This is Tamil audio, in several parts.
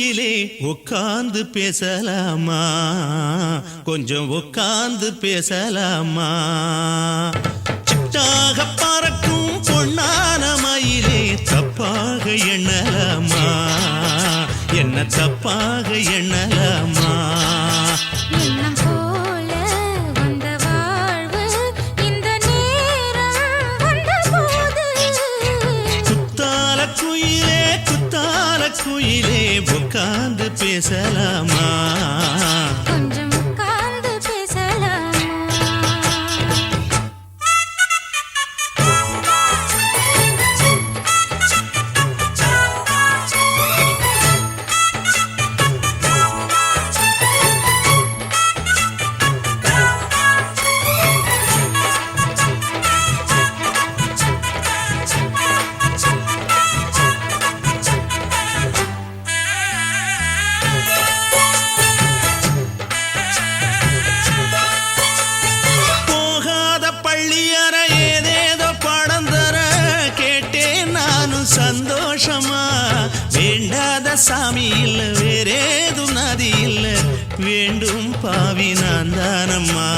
குயிலே உட்கார்ந்து பேசலாமா, கொஞ்சம் உட்கார்ந்து பேசலாமா. சிட்டாக பறக்கும் பொன்னான மயிலே தப்பாக எண்ணலாமா, என்ன தப்பாக எண்ணலாமா. குயிலே உட்கார்ந்து பேசலாமா, கொஞ்சம் உட்கார்ந்து பேசலாமா. சந்தோஷமா வேண்டாத சாமி இல்ல, வேறேது நதி இல்ல, வேண்டும் பாவி நான் தானம்மா.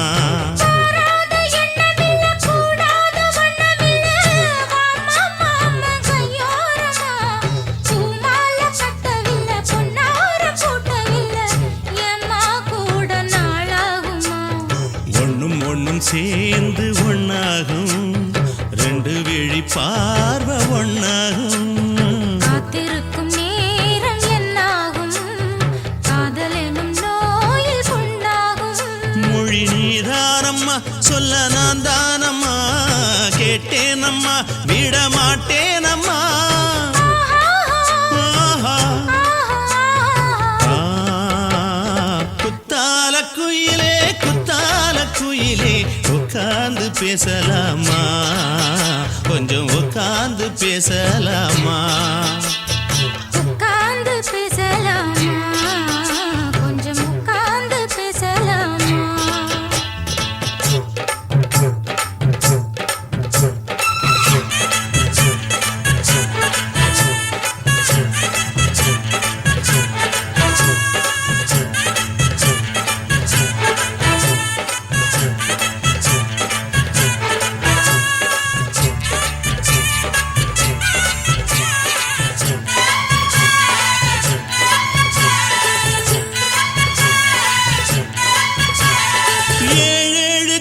ஒண்ணும் ஒண்ணும் சேர்ந்து ஒன்னாகும், ரெண்டு விழி பார்வை ஒன்னாகும். காத்திருக்கும் நேரம் என்னாகும், காதல் எனும் நோயில் புண்ணாகும். மொழி நீதானம்மா, சொல்ல நான் தானம்மா, கேட்டேனம்மா விட மாட்டேனம்மா. குத்தால குயிலே குத்தால குயிலே உட்கார்ந்து பேசலாமா, கொஞ்சம் உட்கார்ந்து பேசலாமா. உட்கார்ந்து பேசலாமா, கொஞ்சம் உட்கார்ந்து பேசலாமா.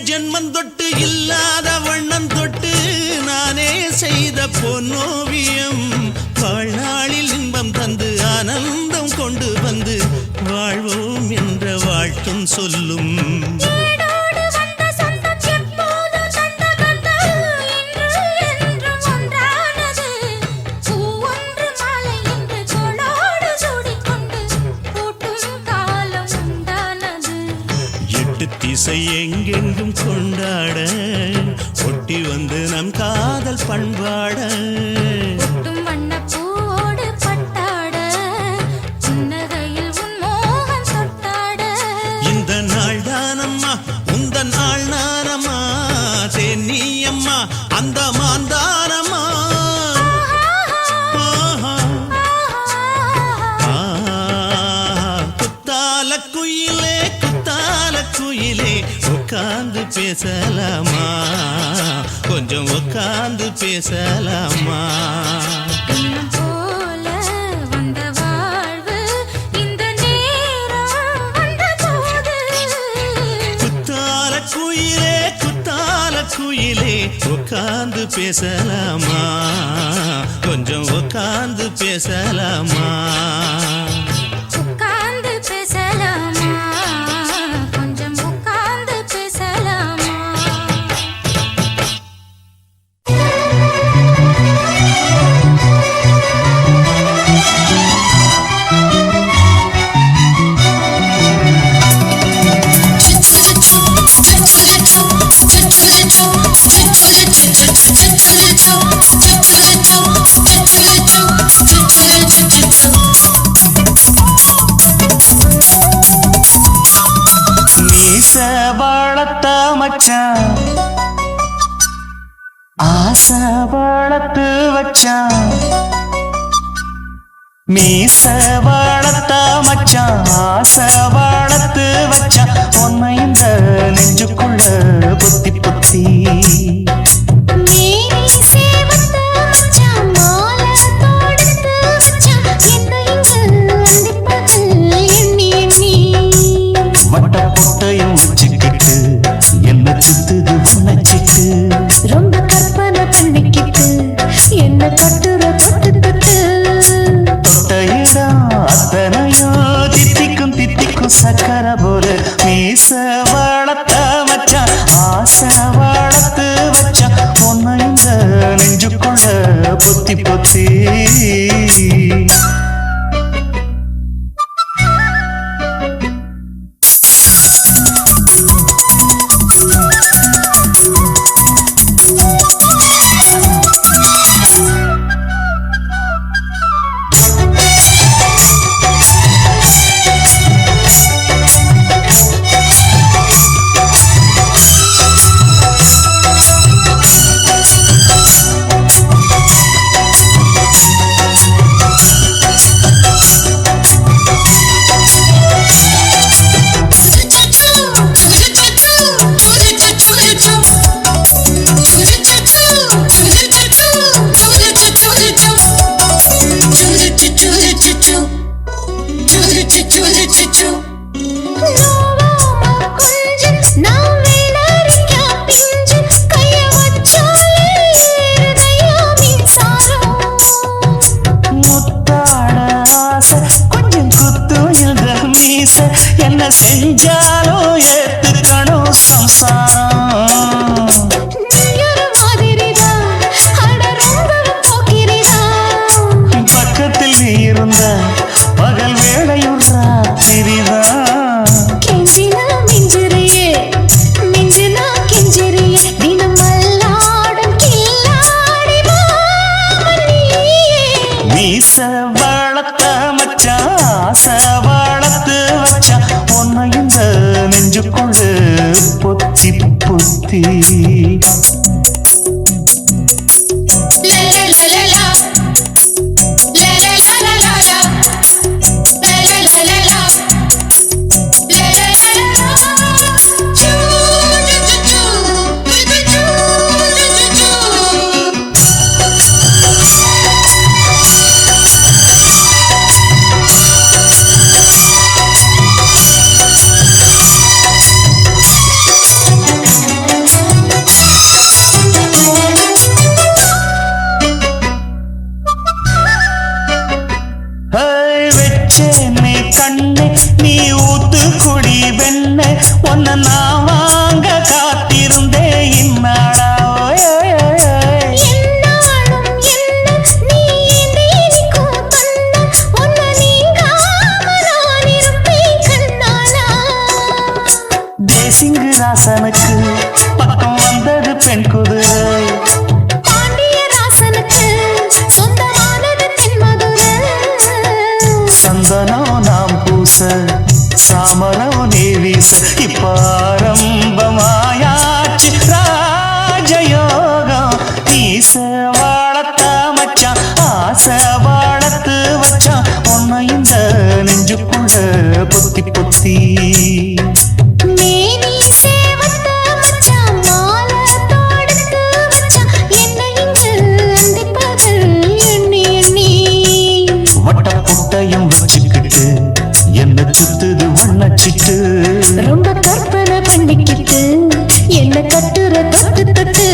ஜென்மம் தொட்டு இல்லாத வண்ணம் தொட்டு நானே செய்த பொன்னோவியம், வாழ்நாளில் இன்பம் தந்து ஆனந்தம் கொண்டு வந்து வாழ்வோம் என்ற வாழ்த்தும் சொல்லும். திசை எங்கெங்கும் கொண்டாட ஒட்டி வந்து நம் காதல் பண்பாட, வண்ணப்பூவோடு பட்டாட புன்னகையில் உன் மோகம் தொட்டாட. இந்த நாள் தானம்மா உந்த நாள் நானம்மா, தென்னியம்மா அந்த மாந்தானம்மா. குத்தால குயிலே குத்தால குயிலே உட்கார்ந்து பேசலாமா, கொஞ்சம் உட்கார்ந்து பேசலாமா. போல வந்த வாழ்வு இந்த நேரம் வந்தபோது, குத்தால குயிலே குத்தால குயிலே உட்கார்ந்து பேசலாமா, கொஞ்சம் உட்கார்ந்து பேசலாமா. உட்கார்ந்து பேசலாமா, கொஞ்சம் உட்கார்ந்து பேசலாமா. மச்சான் ஆசை வளர்த்து வச்சான், மீச வளர்த்த மச்சான் ஆசை வளர்த்து வச்சான் உன்னை இந்த நெஞ்சுக்குள்ள பொத்தி பொத்தி மேனி சேவத்த மச்சான் மாலை தொடுத்து வச்சான் என்னை இங்கு அந்திப்பகல் எண்ணி எண்ணி வட்ட பொட்டையும் வச்சுக்கிட்டு என்ன சுத்துது வண்ணச்சிட்டு ரொம்ப கற்பனை பண்ணிக்கிட்டு என்ன கட்டுற தொட்டு தொட்டு தொட்டையிடம் அத்தனையோ தித்திக்கும் தித்திக்கும் சக்கரை போல மீச வளர்த்த மச்சான் ஆசை வளர்த்து வச்சான் உன்னை இந்த நெஞ்சுக்குள்ள பொத்தி பொத்தி என்ன செஞ்சாலும் ஏத்துக்கணும் சம்சாரம் பக்கத்தில் நீ இருந்த பகல் வேளையும் ராத்திரிதான் கெஞ்சினா மிஞ்சிறியே மிஞ்சினா கெஞ்சிறியே தினமல்லாடும் கில்லாடி மாமணியே மீச வளர்த்த மச்சான் ஆசை வளர்த்து வச்சான் உன்னை இந்த நெஞ்சுக்குள்ள பொத்தி பொத்தி வெச்சேனே கண்ணே நீ ஊத்து குடி வெண்ணே உன்னை நான் வாங்க காத்திருந்தே இந்நாளா என்னாலும் என்ன நீ நீக்கும் கண்ணா உன்னை நீங்காம நான் இருப்பேன் கண்ணாலா தேசிங்கு ராசனுக்கு பக்கம் வந்தது பெண் குதிரை பாண்டியராசனுக்கு சொந்தமானது தென்மதுரை சந்தனம் நாம் பூச சாமரம் நீ வீச இப்பாரம்பமாயாச்சு ராஜயோகம் நீச வளர்த்த மச்சான் ஆசை வளர்த்து வச்சான் உன்னை இந்த நெஞ்சுக்குள்ள பொத்தி பொத்தி மேனி சேவத்த மச்சான் மாலை தொடுத்து வச்சான் என்னை இங்கு அந்திப்பகல் எண்ணி எண்ணி வட்ட பொட்டையும் வச்சுக்கிட்டு என்ன சுத்துது வண்ணச்சிட்டு ரொம்ப கற்பனை பண்ணிக்கிட்டு என்ன கட்டுற தொட்டு தொட்டு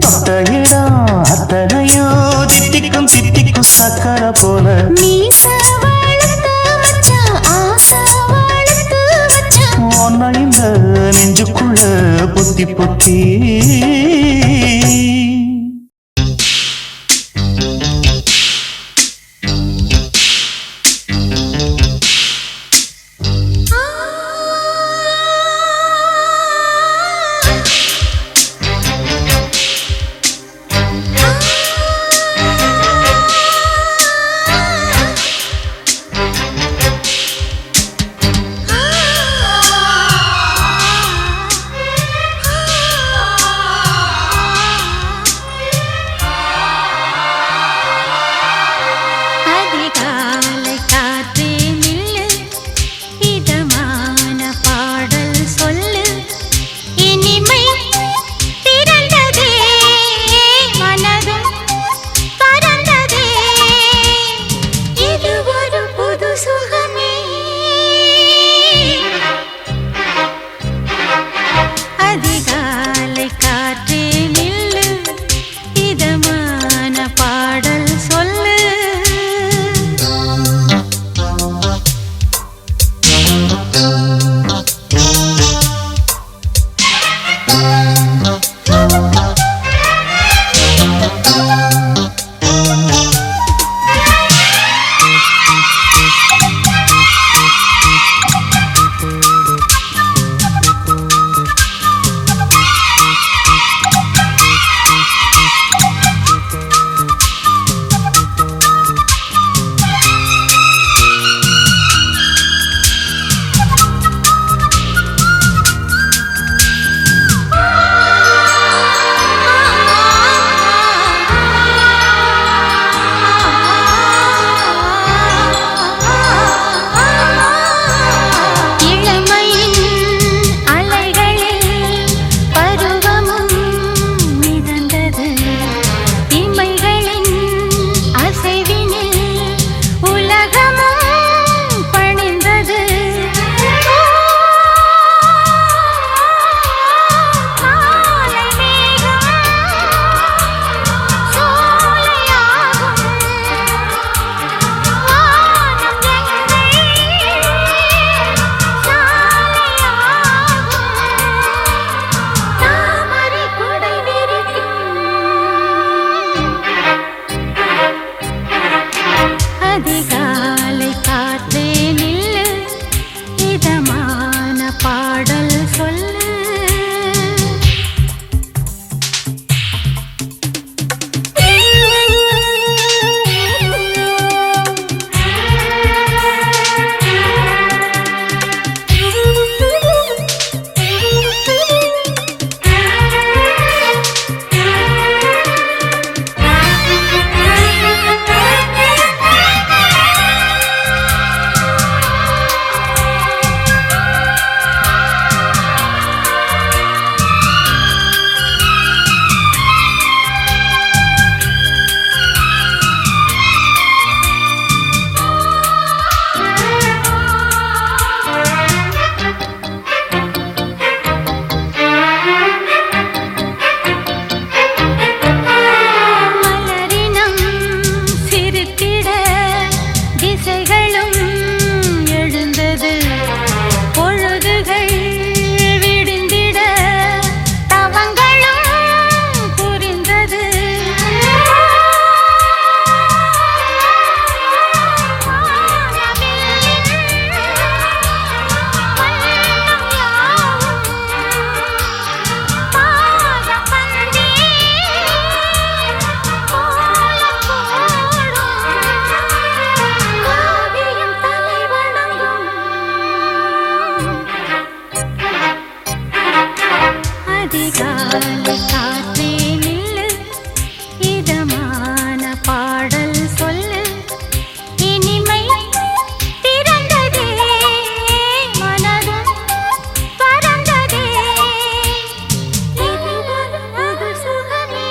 தொட்டையிடம் அத்தனையோ தித்திக்கும் தித்திக்கும் சக்கரை போல மீச வளர்த்த மச்சான் ஆசை வளர்த்து வச்சான் உன்னை இந்த நெஞ்சுக்குள்ள பொத்தி பொத்தி அதிகாலை காற்றே நில்லு இதமான பாடல் சொல்லு இனிமை பிறந்ததே மனதும் பறந்ததே இது ஒரு புது சுகமே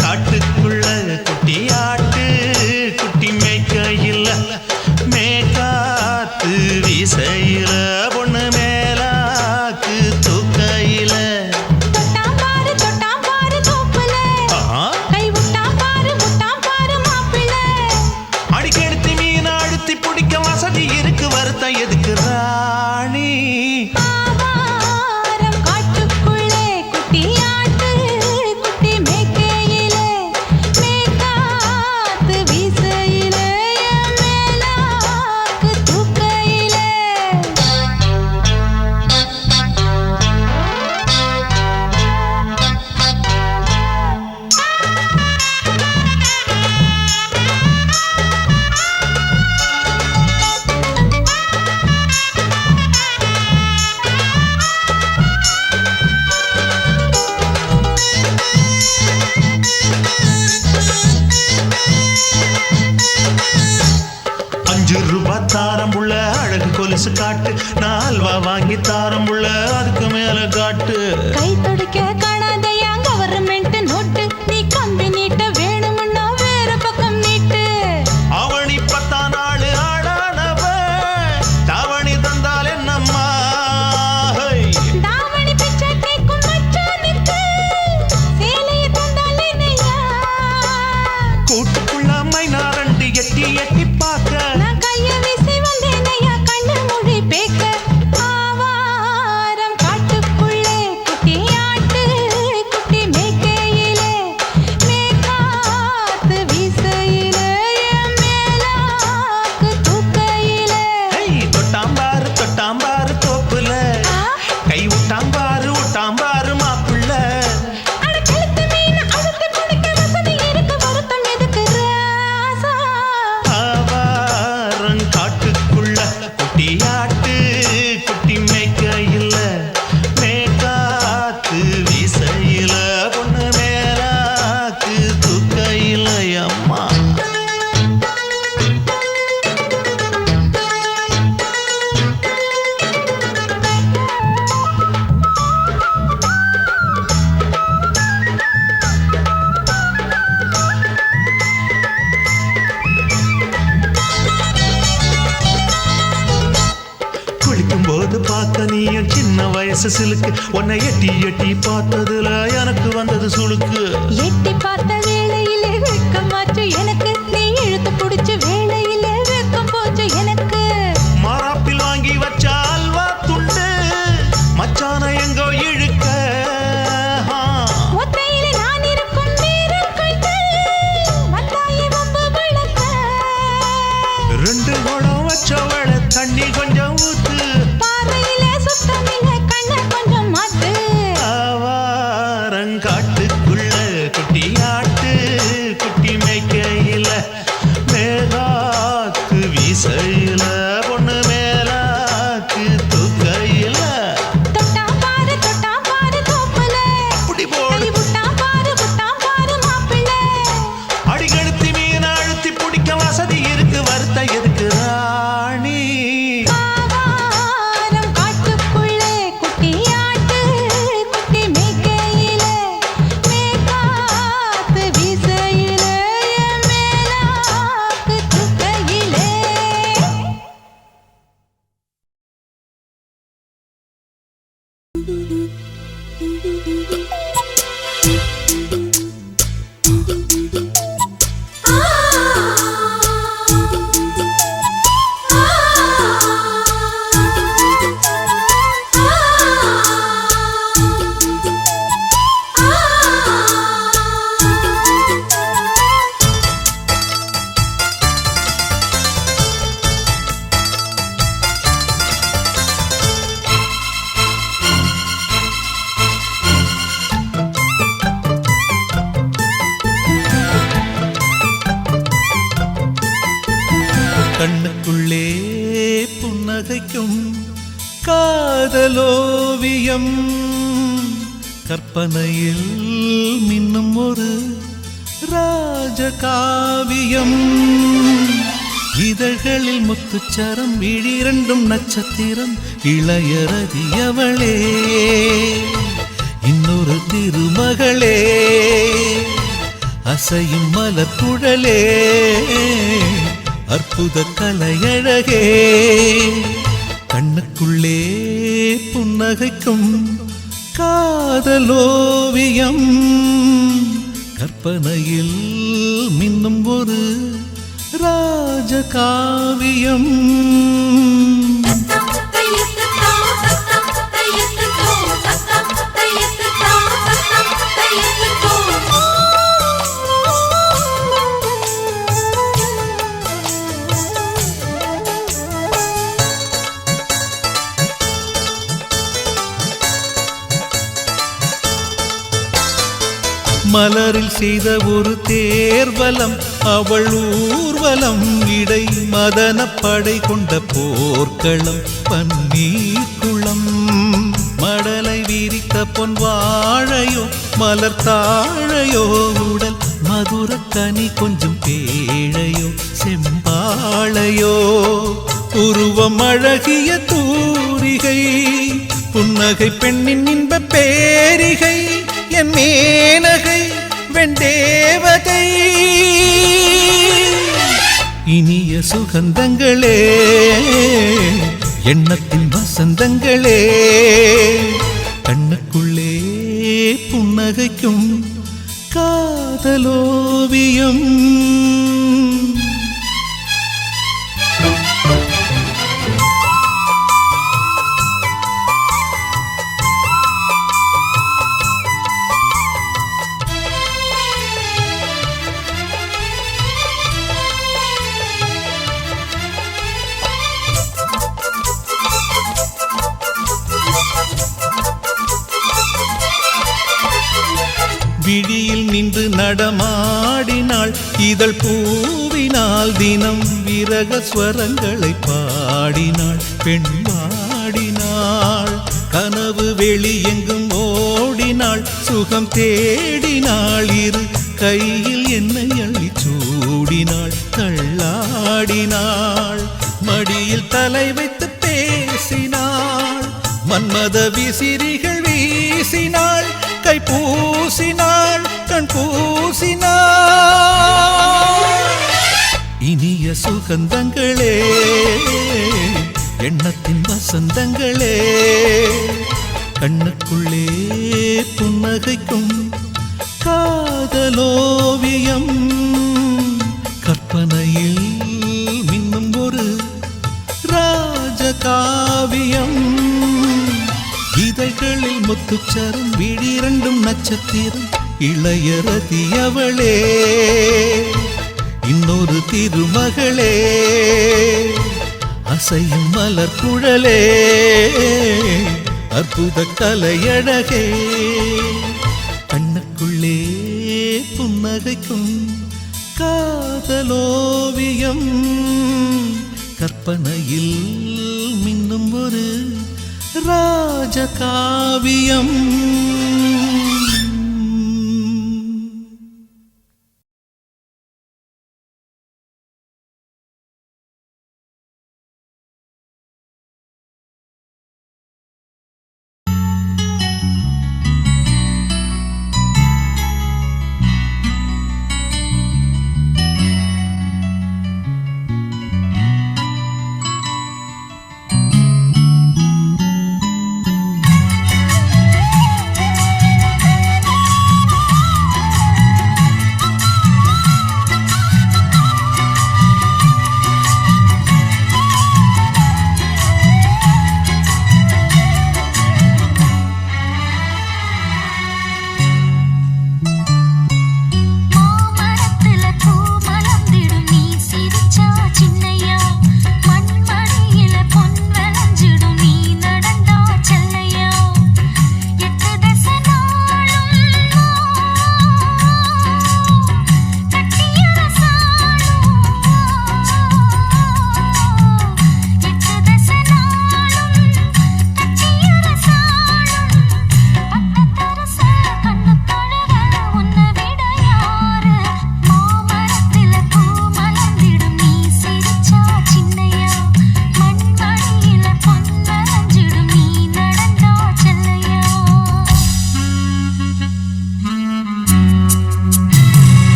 காட்டுக்குள்ள குட்டியாட்டு குட்டி மேய்க்கையில் மேக்காத்து வீசையில பொண்ணு மேலாக்கு தூக்கையில தொட்டாம் பாரு தோப்புல கை விட்டாம் பாரு மாப்பிள்ளை அடிக்கெடுத்து மீன் அழுத்தி பிடிக்க வசதி இருக்கு வருத்தம் எதுக்கு ராணி ஆவாரம் காட்டுக்குள்ளே குட்டியாட்டு குட்டி மேய்க்கையிலே மேய்க்காத்து வீசையிலே என் மேலாக்கு தூக்கையிலே ₹5 தாரம் புள்ள அழகு கொலுசு காட்டு நான் அல்வா வாங்கி தாரம் புள்ள அதுக்கு மேல காட்டு கை துடிக்க காணாதையா கவர்மெண்ட் நோட்டு நீ கம்பி நீட்ட வேணும்னா வேற பக்கம் நீட்டு அவனி 10 நாள் ஆடானவ தாவணி தந்தால் என்னம்மா தாவணி பிச்சை கேக்கும் மச்சானுக்கு சேலையை தந்தாலே நையா கூட்டுக்குள்ள மைனாரண்டி எட்டி எட்டி பார்க்க நான் கைய வீசி வந்தேன் ஐயா கண்ணு மொழி பேக்க ஆவாரம் காட்டுக்குள்ளே குட்டியாட்டு குட்டி மேய்க்கையிலே மேய்க்காத்து வீசையிலே என் மேலாக்கு தூக்கையிலே தொட்டாம்பாரு தோப்புல கை விட்டாம்பாரு மாப்பிள்ள அட கழுத்து மீன் அழுத்தி பிடிக்க வசதி இருக்கு வருத்தம் எதுக்கு ராசா ஆவாரம் காட்டுக்குள்ள குட்டியாட்டு குட்டி மேய்க்கையில் மேக்காத்து வீசையில பொண்ணு மேலாக்கு தூக்கையில் அம்மா குளிக்கும் போது பார்க்க நீயும் சின்ன வயசு சிலுக்கு உன்னை எட்டி எட்டி பார்த்ததுல எனக்கு வந்தது சுளுக்கு எட்டி பார்த்த வேளையிலே வெட்கமாச்சு எனக்கு நீ இழுத்து பிடிச்ச வேளையிலே வெட்கம் போச்சு எனக்கு மாறாப்பில் வாங்கி வச்ச அல்வா துண்டு மச்சான எங்கோ இழுக்க ஒத்தையிலே நான் இருக்கும் நேரம் கண்டு வந்தாயே வம்பு விளக்க 2 குடம் வச்சவள தண்ணி கொஞ்சம் ஊத்து பார்வையிலே சுத்தமில்லை கண்ணை கொஞ்சம் மாத்து ஆவாரங்காட்டுக்குள்ள குட்டியாட்டு குட்டி மேய்க்கையில் மேலாக்கு வீசையில பொண்ணு மேலாக்கு தூக்கையில் தொட்டாம் பாரு தோப்புல அப்படி கை போடு விட்டாம் பாரு மாப்பிள்ளை அடிக்கெடுத்து மீன் அழுத்தி பிடிக்க வசதி இருக்கு வருத்த எதுக்கு ராணி ஆவாரம் கண்ணுக்குள்ளே புன்னகைக்கும் காதலோவியம் கற்பனையில் மின்னும் ஒரு ராஜகாவியம் இதழ்களில் முத்துச்சரம் விழிரண்டும் நட்சத்திரம் இளையரதியவளே இன்னொரு திருமகளே அசையும் மலர்குழலே அற்புத கலையழகே கண்ணுக்குள்ளே புன்னகைக்கும் காதலோவியம் கற்பனையில் மின்னும் ஒரு ராஜகாவியம் மலரில் செய்த ஒரு தேர்வலம் அவள் ஊர்வலம் இடை மதன படை கொண்ட போர்க்களம் பன்னீர் குளம் மடலை விரித்த பொன் வாழையோ மலர் தாழையோ உடல் மதுர கனி கொஞ்சம் பேழையோ செம்பாளையோ உருவம் அழகிய தூரிகை புன்னகை பெண்ணின் இன்ப பேரிகை என் மேனகை வெண்டேவதை இனிய சுகந்தங்களே எண்ணத்தின் வசந்தங்களே கண்ணுக்குள்ளே புன்னகைக்கும் காதலோவியம் விழியில் நின்று நடமாடினாள் இதழ் பூவினால் தினம் விரக ஸ்வரங்களை பாடினாள் பெண் பாடினாள் கனவு வெளி எங்கும் ஓடினாள் சுகம் தேடினாள் இரு கையில் என்னை அள்ளி சூடினாள் தள்ளாடினாள் மடியில் தலை வைத்து பேசினாள் மன்மத விசிறிகள் வீசினாள் கை பூசினாள் கண் பூசினாள் இனிய சுகந்தங்களே எண்ணத்தின் வசந்தங்களே கண்ணுக்குள்ளே புன்னகைக்கும் காதலோவியம் கற்பனையில் மின்னும் ஒரு ராஜகாவியம் இதழ்களில் முத்துச்சரம் விழிரண்டும் நட்சத்திரம் இளையரதியவளே இன்னொரு திருமகளே அசையும் மலர் குழலே அற்புத கலையழகே கண்ணுக்குள்ளே புன்னகைக்கும் காதலோவியம் கற்பனையில் மின்னும் ஒரு ராஜகாவியம்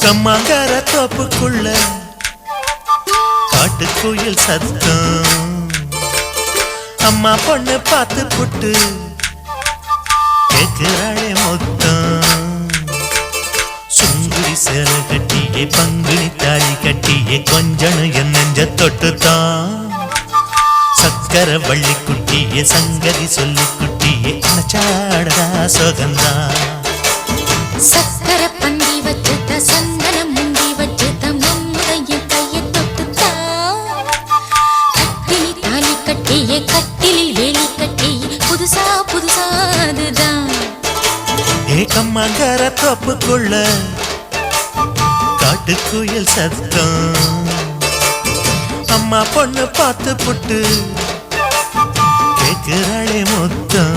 கம்மாங்கார தோப்புக்குள்ள காட்டுக்குயில் சத்தம் அம்மா பொண்ணு பார்த்து புட்டு கேக்குறாளே மொத்தம் சுங்குடி சேல கட்டியே பங்குனி தாலி கட்டியே கொஞ்சம் என் நெஞ்ச தொட்டுத்தான் சக்கர வள்ளி குட்டியே சங்கதி சொல்லி குட்டியே அனச்சாடா சுகந்தான் சக்கர பந்தி வச்சுட்ட சந்தனம் முந்தி வச்சுட்ட மம்முடைய கையை தொட்டுத்தான் கட்டினி தாலி கட்டியே கட்டிலில் வேலி கட்டியே புதுசா புதுசா அதுதான் ஏகம்மாங்கார தோப்புக்குள்ள காட்டுக்குயில் சத்தம் அம்மா பொண்ணு பார்த்து புட்டு கேக்குறாளே மொத்தம்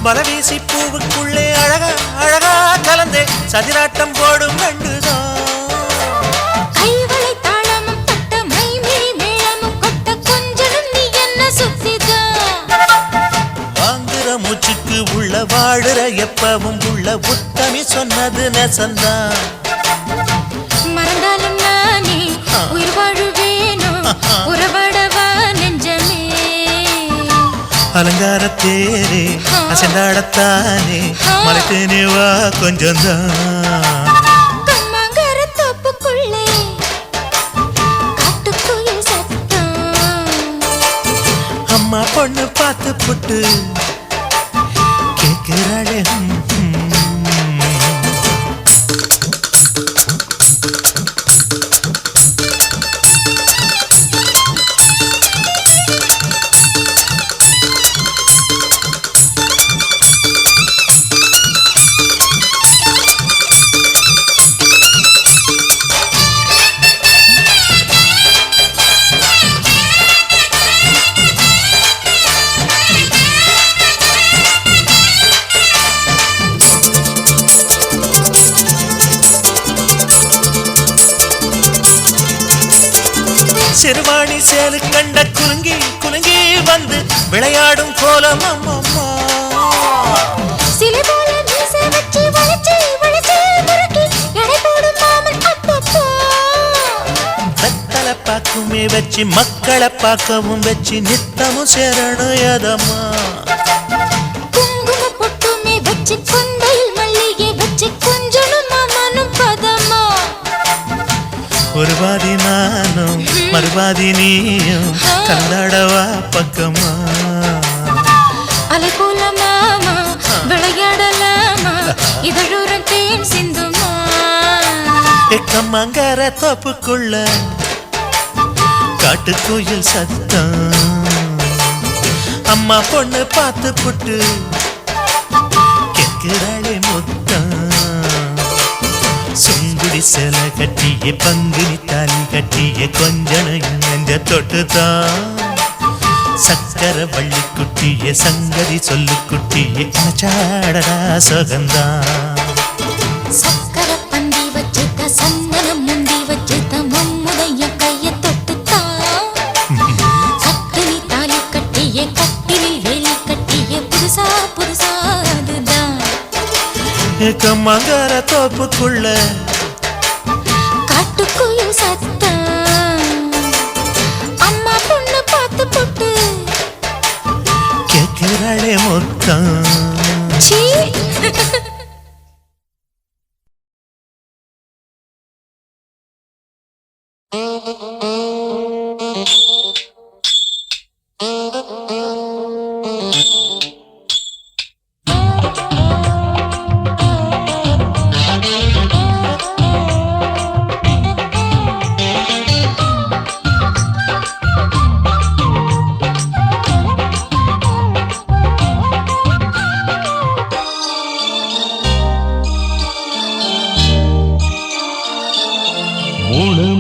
மலவீசி பூவுக்குள்ளே அழகா அழகா கலந்தே சதிராட்டம் போடும் கண்டுதான் கைவளை தாளமும் தட்ட மைமிழி மேளமும் கொட்ட கொஞ்சனும் நீ என்ன சுத்திதான் வாங்குற மூச்சுக்கு உள்ள வாழுற எப்பவும் உள்ள உத்தமி சொன்னது நெசந்தான் மறந்தாலும் நானே உயிர் வாழுவேனோ உறவடவா நெஞ்சமே அலங்கார தேரே அசைந்தாடத்தானே மலைத்தேனே வா கொஞ்சம்தான் கம்மாங்கார தோப்புக்குள்ளே காட்டுக்குயில் சத்தம் அம்மா பொண்ணு பார்த்து புட்டு கேட்கிறாளே சிறுவாணி சேலு கண்ட குலுங்கி குலுங்கி வந்து விளையாடும் கோலம் அம்மம்மா சிலை போல மீசை வச்சு வளைச்சு வளைச்சு முறுக்கி எடை போடும் மாமன் அப்பப்பா வெத்தலை பாக்குமே வச்சு மக்களை பார்க்கவும் வச்சு நித்தமும் சேரணும் எதம்மா குங்கும பொட்டுமே வச்சு கொண்டையில் மல்லிகை வச்சு கொஞ்சனும் மாமனும் பதமா ஒரு பாதி நானும் மறுபாதி நீயும் கலந்தாடவா பக்கமா அலை போல மாமா விளையாடலாமா இதழூரம் தேன் சிந்துமா கம்மாங்கார தோப்புக்குள்ள காட்டுக்குயில் சத்தம் அம்மா பொண்ணு பார்த்து புட்டு கேட்கிறாளே மொத்தம் சுங்குடி சேல கட்டியே பங்குனி தாலி கட்டியே கொஞ்சம் நெஞ்ச தொட்டுதான் சக்கர வள்ளி குட்டியே சங்கதி சொல்லு குட்டியே அனச்சாடடா சுகந்தான் சக்கர பந்தி வச்சுட்ட சந்தனம் முந்தி வச்சுட்ட மம்முடைய கையை தொட்டுத்தான் கட்டினி தாலி கட்டியே கட்டிலில் வேலி கட்டியே புதுசா புதுசா அதுதான் கம்மாங்கார தோப்புக்குள்ள காட்டுக்குயில் சத்தம் அம்மா பொண்ணு பார்த்து போட்டு கேட்கிறாளே மொத்தம் சீ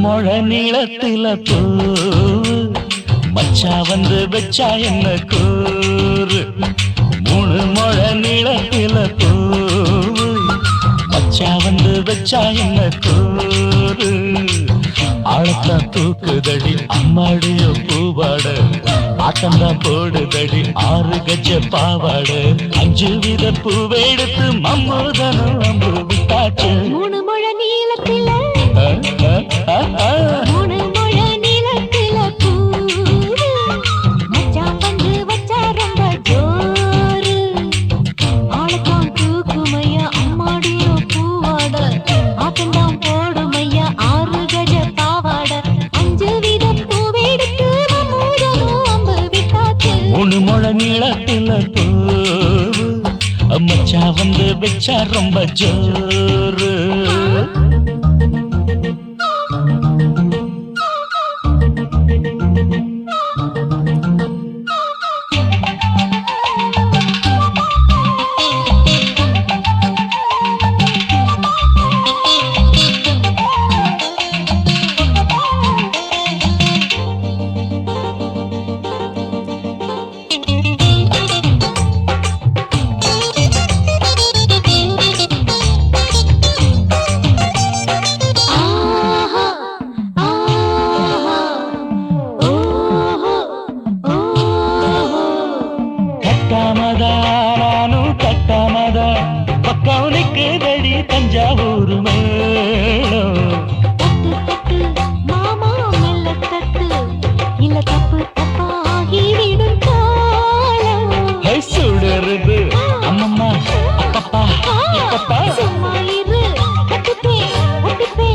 முழ நீளத்தில பூ மச்சா வந்து வச்சா என்ன கூறு 3 முழ நீளத்தில பூ மச்சா வந்து வச்சா என்ன கூறு ஆளத்தான் தூக்குதடி அம்மாடிய பூவாட ஆட்டம்தான் போடுதடி 6 கஜ பாவாட 5 வித பூவெடுத்து மம்மூதனும் அம்பு விட்டாச்சு 3 முழ நீளத்தில 3 முழ நீளத்தில பூ மச்சான் வந்து வச்சா ரொம்ப ஜோரு ஆளத்தான் தூக்குமையா அம்மாடிய பூவாட ஆட்டம்தான் போடுமையா 6 கஜ பாவாட 5 வித பூவெடுத்து மம்மூதனும் அம்பு விட்டாச்சு 3 முழ நீளத்தில பூ மச்சா வந்து வச்சா ரொம்ப ஜோரு கவுனிக்குதடி தஞ்சாவூர் மேளம் தட்டு தட்டு மாமா மெல்ல தட்டு இல்ல தப்பு தப்பாகி விடும் காலம் சுடருது அம்மம்மா அப்பப்பா எப்பப்பா சும்மா இரு கட்டுப்பே ஒட்டுப்பே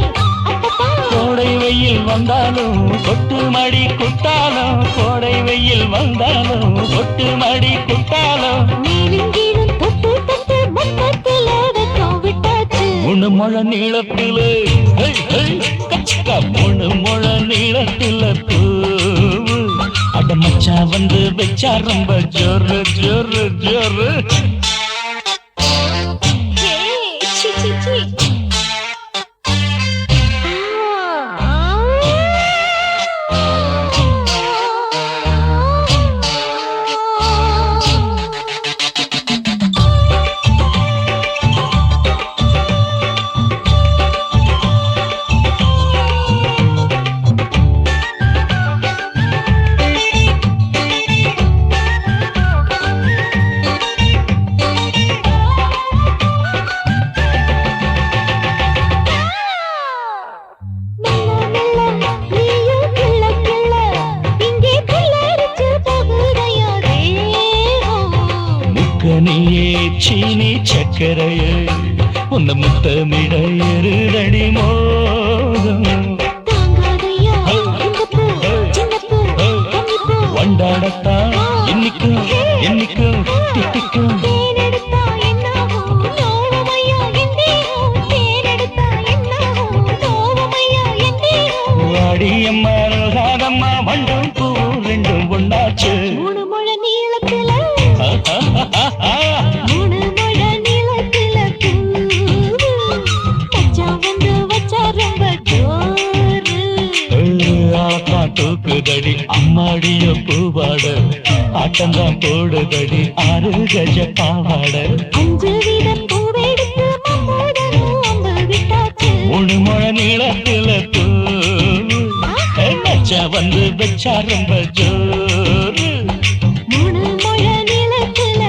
அப்பப்பா கோடை வெயில் வந்தாலும் கொட்டு மடி குத்தாலும் கோடை வெயில் வந்தாலும் கொட்டு மடி குத்தாலும் மேலும் கீழும் தொட்டு தொட்டு மொத்தத்தில வெக்கம் விட்டாச்சு 3 முழ நீளத்தில கச்சக்கா 3 முழ நீளத்தில பூவு அட மச்சா வந்து வச்சா ரொம்ப ஜோரு ஜோரு ஜோரு சி சி சி நீயே சீனி சக்கரையே உன்னை முத்தமிட எருதடி மோகம் வண்டாடத்தான் என்னைக்கும் என்னைக்கும் திட்டிக்கும் வாடியம்மா ரோசாதம்மா வண்டும் பூ ரெண்டும் ஒண்ணாச்சு 3 முழ நீளத்தில 3 முழ நீளத்தில மச்சான் வந்து வச்சா ரொம்ப ஜோரு ஆளத்தான் தூக்குதடி அம்மாடிய பூவாட ஆட்டம்தான் போடுதடி 6 கஜ பாவாட 5 வித பூவெடுத்து மம்மூதனும் அம்பு விட்டாச்சு 3 முழ நீளத்தில பூ மச்சா வந்து வச்சா ரொம்ப ஜோரு 3 முழ நீளத்தில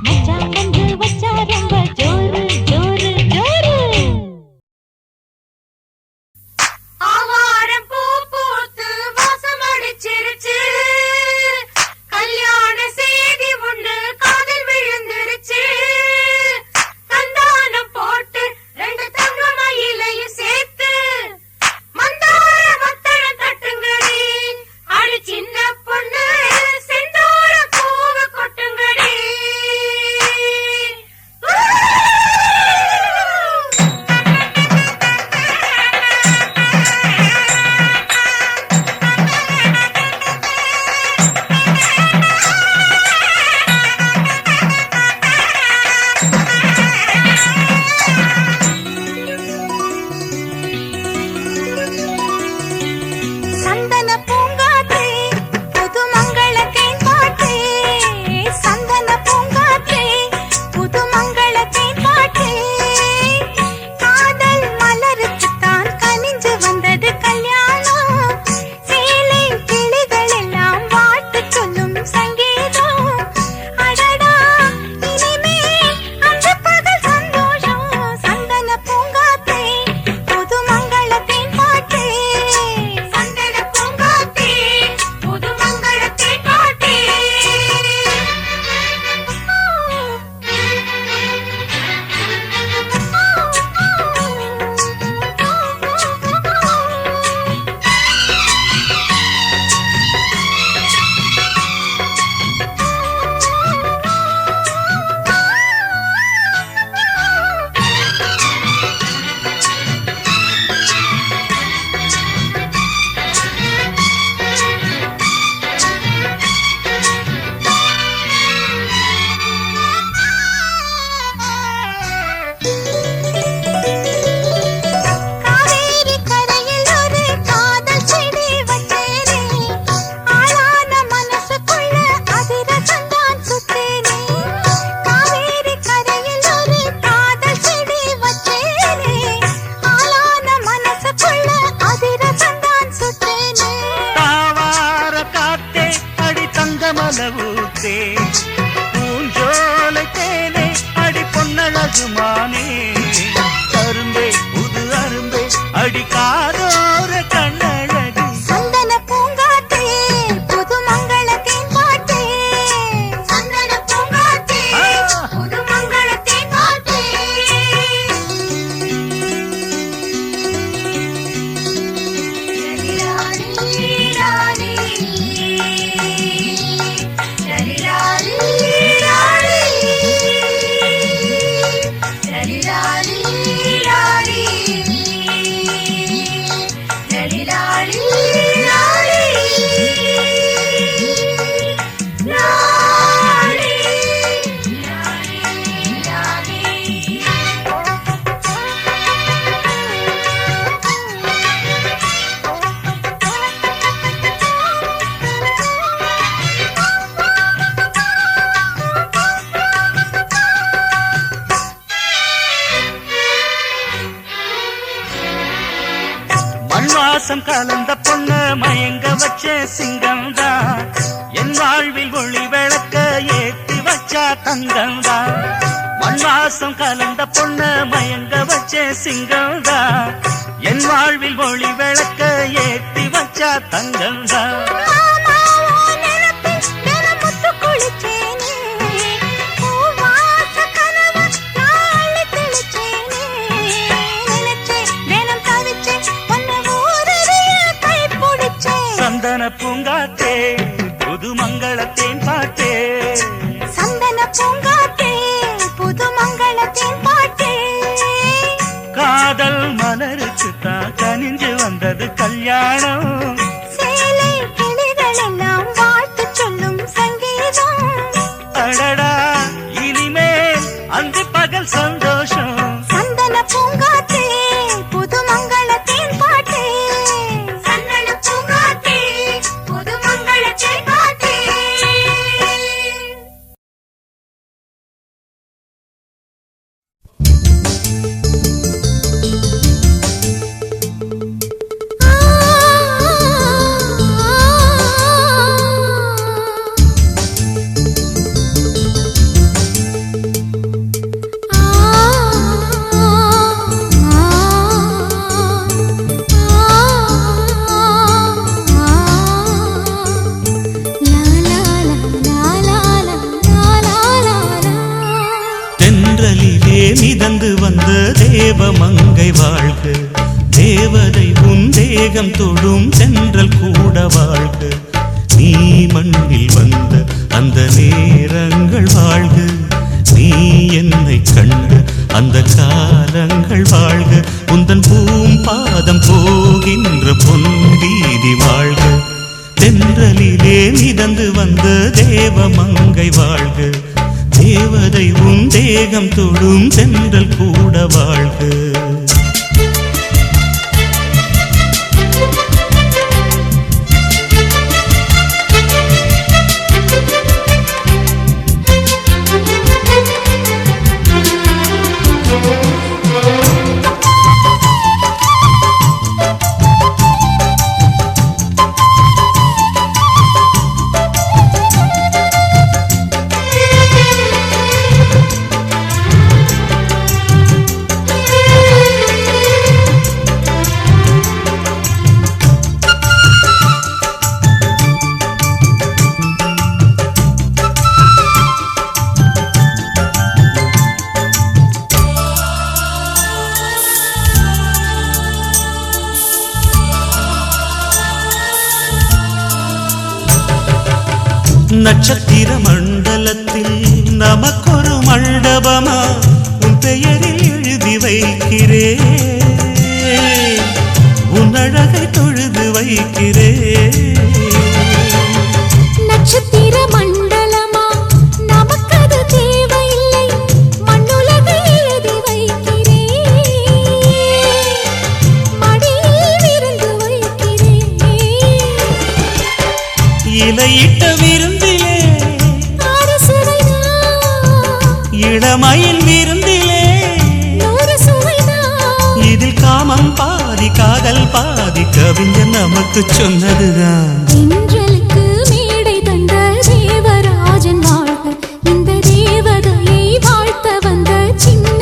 மச்சான் வந்து வச்சா ரொம்ப ஜோரு ஜோரு ஜோரு ஆவாரம் பூ பூத்து வாசம் அடிச்சிருச்சு கல்யாண செய்தி ஒண்ணு காதில் விழுந்துருச்சு சந்தானம் போட்டு 2 தங்க மயிலையும் சேர்த்து மந்தார மத்தளம் தட்டுங்கடி ரகுமானே அரும்பே புது அரும்பே அடிக்காதோர கண்ணழகு சந்தன பூங்காற்றே புது மங்களத்தின் பாட்டே சந்தன பூங்காற்றே புது மங்களத்தின் பாட்டே மண்வாசம் கலந்த பொண்ணு மயங்க வச்ச சிங்கம்தான் என் வாழ்வில் ஒளி விளக்க ஏற்றி வச்சா தங்கம்தான் மண்வாசம் கலந்த பொண்ணு மயங்க வச்ச சிங்கம்தான் என் வாழ்வில் ஒளி விளக்க ஏற்றி வச்சா தங்கம்தான் சந்தன பூங்காற்றே புது மங்களத்தின் பாட்டே சந்தன பூங்காற்றே புது மங்களத்தின் பாட்டே காதல் மலருக்கு தான் கனிஞ்சு வந்தது கல்யாணம் சேலை கிளிகள் எல்லாம் வாழ்த்து சொல்லும் சங்கீதம் அடடா இனிமேல் அன்று பகல் சந்தோஷம் சந்தன பூங்காற்றே புது மங்களத்தின் பாட்டே சந்தன பூங்காற்றே புது மங்களத்தின் பாட்டே தென்றலிலே மிதந்து வந்த தேவமங்கை வாழ்க தேவதை உன் தேகம் தொடும் சென்றல் கூட வாழ்க நீ மண்ணில் வந்த அந்த நேரங்கள் வாழ்க நீ என்னை கண்ட அந்த காலங்கள் வாழ்க உந்தன் பூம்பாதம் போகின்ற பொன்வீதி வாழ்க தென்றலிலே மிதந்து வந்த தேவமங்கை வாழ்க தேவதை உன் தேகம் தொடும் சென்றல் கூட வாழ்க நட்சத்திர மண்டலத்தில் நமக்கொரு மண்டபமா உன் பெயரில் எழுதி வைக்கிறேன் உன் அழகை தொழுது வைக்கிறேன் நட்சத்திர மண்டலமா நமக்கது தேவையில்லை மண்ணுலகை எழுதி வைக்கிறேன் மடியில் விருந்து வைக்கிறேன் இலையிட்ட விருந்திலே இளமையின் விருந்திலே இதில் காமம் பாதி காதல் பாதி கவிஞர் நமக்கு சொன்னதுதான் தென்றலுக்கு மேடை தந்த தேவராஜன் வாழ்க இந்த தேவதையை வாழ்த்த வந்த சின்ன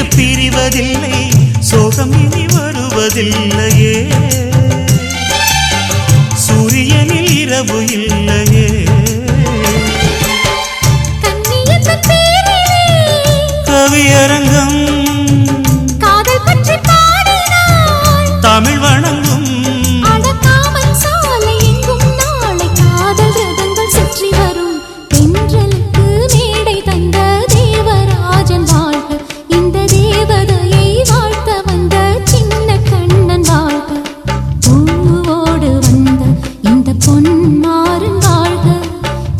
விட்டு பிரிவதில்லை, சோகம் இனி வருவதில்லையே. சூரியனில் இரவு இல்லையே. கவியரங்கம் காதல் பற்றி பாடினாள், தமிழ் வணங்கும் அடக்காமல் சாலை எங்கும் நாளை காதல் ரதங்கள் சுற்றி வரும். தென்றலுக்கு மேடை தந்த தேவராஜன் வாழ்க, இந்த தேவதையை வாழ்த்த வந்த சின்ன கண்ணன் வாழ்க. பூவோடு வந்த இந்த பொன்மாறன் வாழ்க,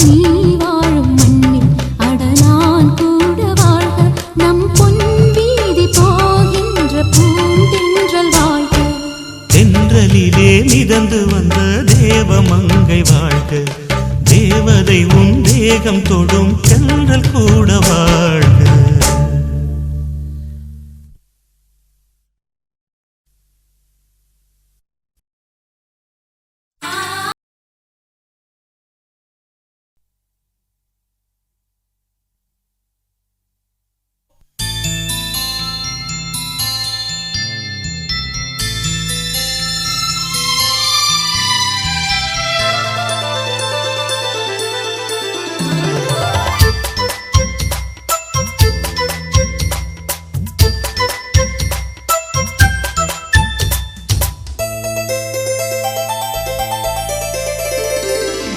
நீ வாழும் மண்ணில் அட நான் கூட வாழ்க. நம் பொன் வீதி போகின்ற பூந்தென்றல் வாழ்க. தென்றலிலே மிதந்து வந்த தேவமங்கை வாழ்க, தேவதை உன் தேகம் தொடும் தென்றல் கூட வாழ்க.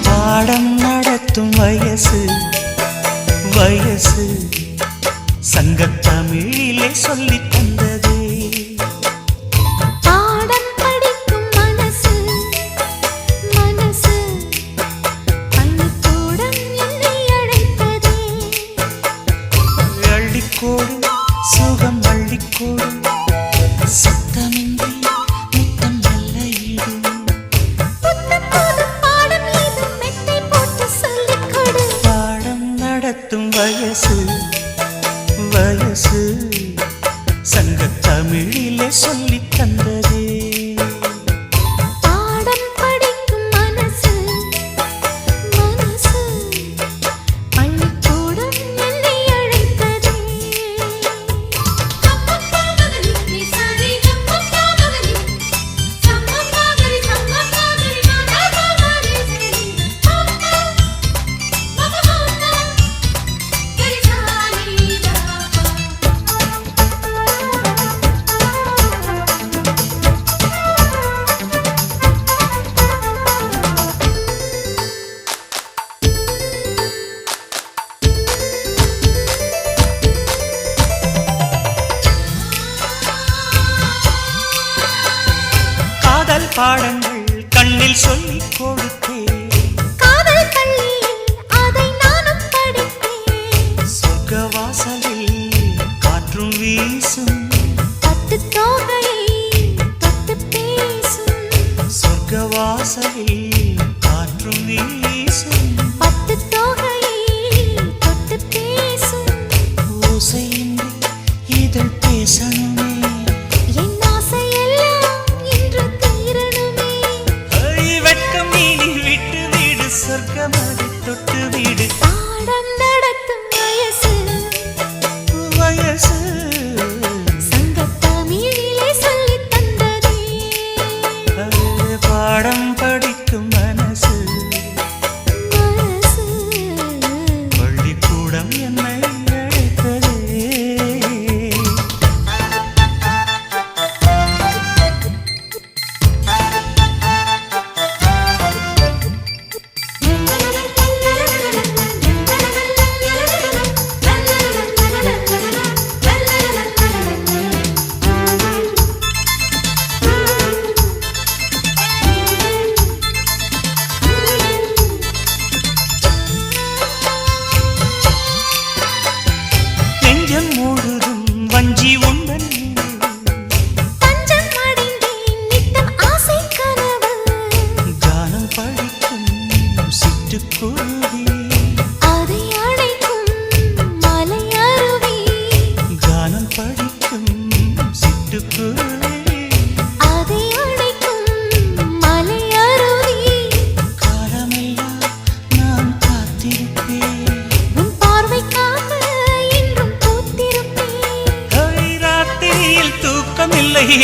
பாடம் நடத்தும் வயசு வயசு, சங்கத்தமிழிலே சொல்லித் தந்ததே. பாடம் படிக்கும் மனசு மனசு, பள்ளிக்கூடம் என்னை அழைத்ததே. அள்ளிக்கோடு சுகம் அள்ளிக்கோடு, சத்தமின்றி முத்தம் நல்ல ஈடு. புத்தம் புதும் பாடம் ஏதும் மெத்தை போட்டு சொல்லிக் கொடு. பாடம் நடத்தும் வயசு வயசு, சங்கத்தமிழிலே சொல்லித் தந்ததே. பாடம் படிக்கும் மனசு மனசு, பள்ளிக்கூடம் என்னை அழைத்ததே. காதல் பாடங்கள் கண்ணில் சொல்லிக் கொடுத்தேன், காதல் பள்ளியில் அதை நானும் படித்தேன். சொர்க்க வாசலில் காற்றும் வீசும், பட்டு தோகையை தொட்டு பேசும். சொர்க்க வாசலில் காற்றும் வீசும். பட்டு தோகையை தொட்டு பேசும். ஓசையின்றி இதழ் பேசணுமே, என் ஆசையெல்லாம் இன்று தீரணுமே. வெட்கம் இனி விட்டு வீடு, சொர்க்கமதை தொட்டு வீடு. பாடம் நடத்தும் வயசு வயசு சங்கத்தமிழிலே சொல்லித் தந்ததே. பாடம் படிக்கும்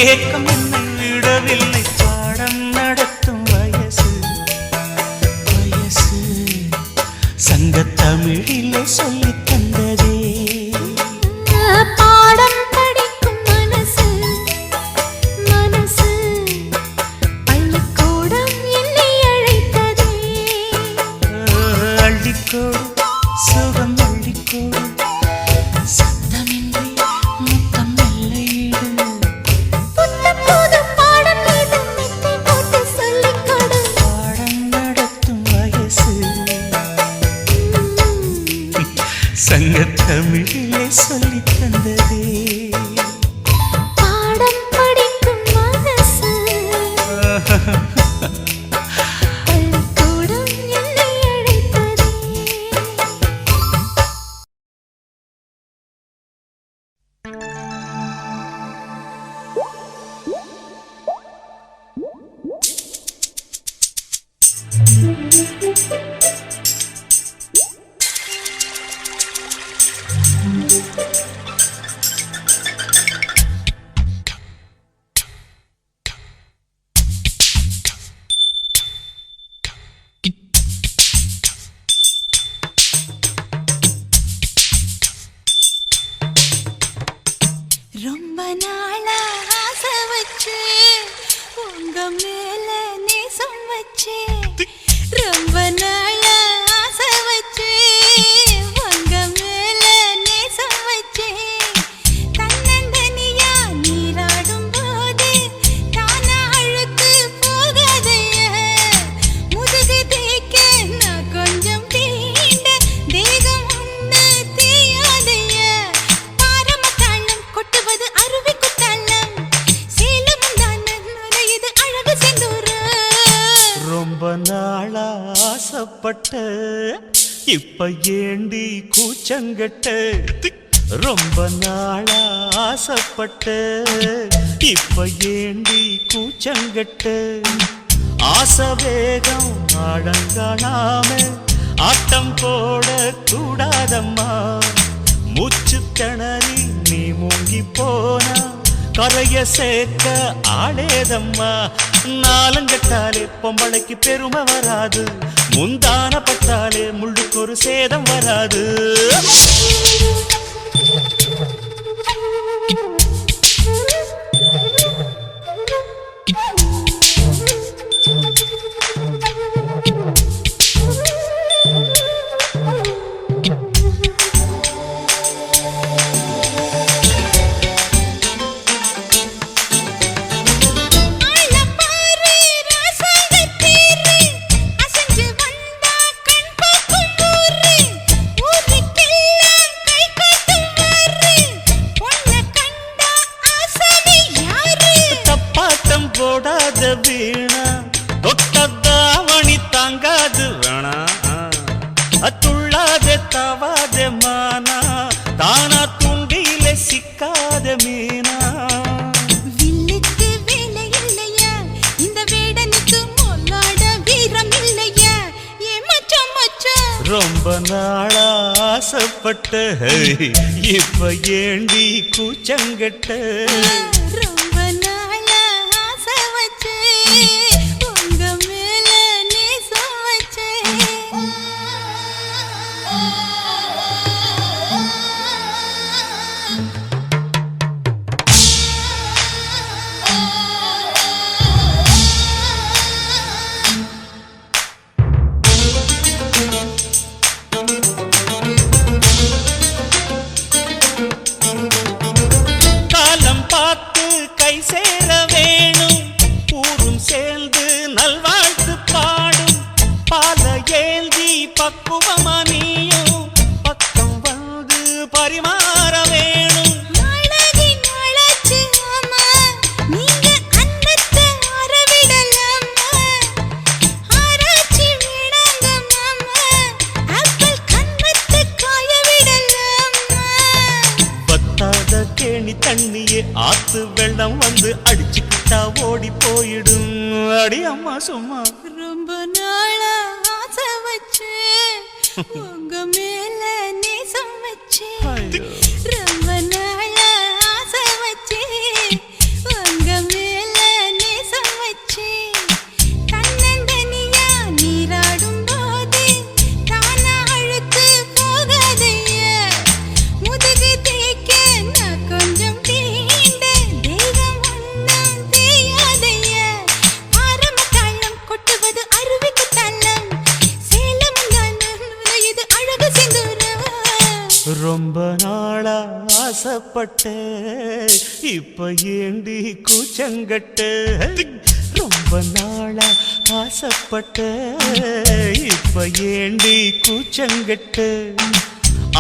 ஏக்கம் என்னை விடவில்லை பாடம் நடத்தும் வயசு வயசு சங்கத்தமிழிலே சொல்லித் தந்ததே பாடம் படிக்கும் மனசு மனசு பள்ளிக்கூடம் என்னை அழைத்ததே அள்ளிக்கோடு சுகம் அள்ளிக்கோடு சத்தமின்றி முத்தம் நல்லையிடு புத்தம் புதும் பாடம் மீது மெத்தை போட்டு சொல்லிக் கொடு பாடம் நடத்தும் வயசு சங்கத்தமிழிலே சொல்லித் தந்ததே பாடம் படிக்கும் மனசு பள்ளிக்கூடம் என்னை அழைத்ததே ரொம்ப நாளா ஆசை வச்சு உங்க மேல நேசம் வச்சு ரொம்ப நாளா ஆசை வச்சு உங்க மேல நேசம் வச்சு தன்னந்தனியா நீராடும் போது தானா அழுத்து போகாதைய முதுகு தேய்க்க நான் கொஞ்சம் தீண்ட தேகம் ஒண்ணு தீயாதைய பாரமத்தாளம் கொட்டுவது அருவி குத்தாளம் சேலம் தான நுரையுது அழகு செந்தூர ரொம்ப நாளா ஆசைப்பட்ட இப்ப ஏண்டி கூச்சங்கட்ட ரொம்ப நாளா ஆசைப்பட்ட இப்ப ஏண்டி கூச்சங்கட்ட ஆசை வேகம் ஆடங்காணாம ஆட்டம் போட கூடாதம்மா மூச்சு திணறி நீ மூங்கி போனா கரைய சேர்க்க ஆளேதம்மா நாலங்கட்டாலே பொம்பளைக்கு பெருமை வராது முந்தான பட்டாலே முள்ளுக்கு ஒரு சேதம் வராது ஆளப்பாரு ராசாங்கத்தீரு அசஞ்சு வந்தா கண் பார்க்கும் ஊரு ஊருக்கெல்லாம் கை காட்டும் வாரு பொண்ண கண்டா ஆசாமி யாரு தப்பாட்டம் போடாத வீணா தொட்டதாவணி தாங்காது வேணா துள்ளாத தவாத மானா தானா துண்டியில சிக்காத மீனா வில்லுக்கு வேலை இல்லையா இந்த வேடனுக்கு மொல்லாட வீரம் இல்லையா ஏ மச்சான் மச்சான் ரொம்ப நாளா ஆசைப்பட்ட இப்ப ஏண்டி கூச்சங்கட்ட ரொம்ப நாளா ஆசை வச்சு உங்க மேல நேசம் வச்சு காலம் பார்த்து கை சேர வேணும் ஊரும் சேர்ந்து நல்வாழ்த்து பாடும் பால ஏந்தி பக்குவமா நீயும் பக்கம் வந்து பரிமாற வேணும் நாளாகி நாளாச்சு ஆமா நீங்க அன்னத்தை ஆரவிடலாமா ஆராய்ச்சி வேணாங்க மாமா ஆப்பிள் கண்ணத்தை காய விடலாமா பத்தாத கேணி தண்ணியே ஆத்து வெள்ளம் வந்து அடிச்சுக்கிட்டா ஓடி போயிடும் அடி அம்மா சும்மா ரொம்ப நாளா ஆசை வச்சு உங்க மேல நேசம் வச்சு ஐயோ. ரொம்ப நாளா ஆசை வச்சு உங்க ஆசைப்பட்ட இப்ப ஏண்டி கூச்சங்கட்ட ரொம்ப நாளா ஆசைப்பட்ட இப்ப ஏண்டி கூச்சங்கட்ட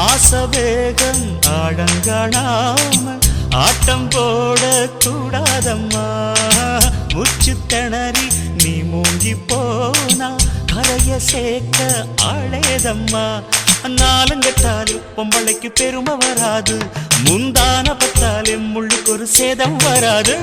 ஆசை வேகம் ஆடங்காணாம ஆட்டம் போட கூடாதம்மா முச்சு திணறி நீ மூங்கி போனா கரைய சேர்க்க ஆளேதம்மா நாலங்கட்டாலே பொம்பளைக்கு பெருமை வராது முந்தான பத்தாலே முள்ளுக்கு ஒரு சேதம் வராது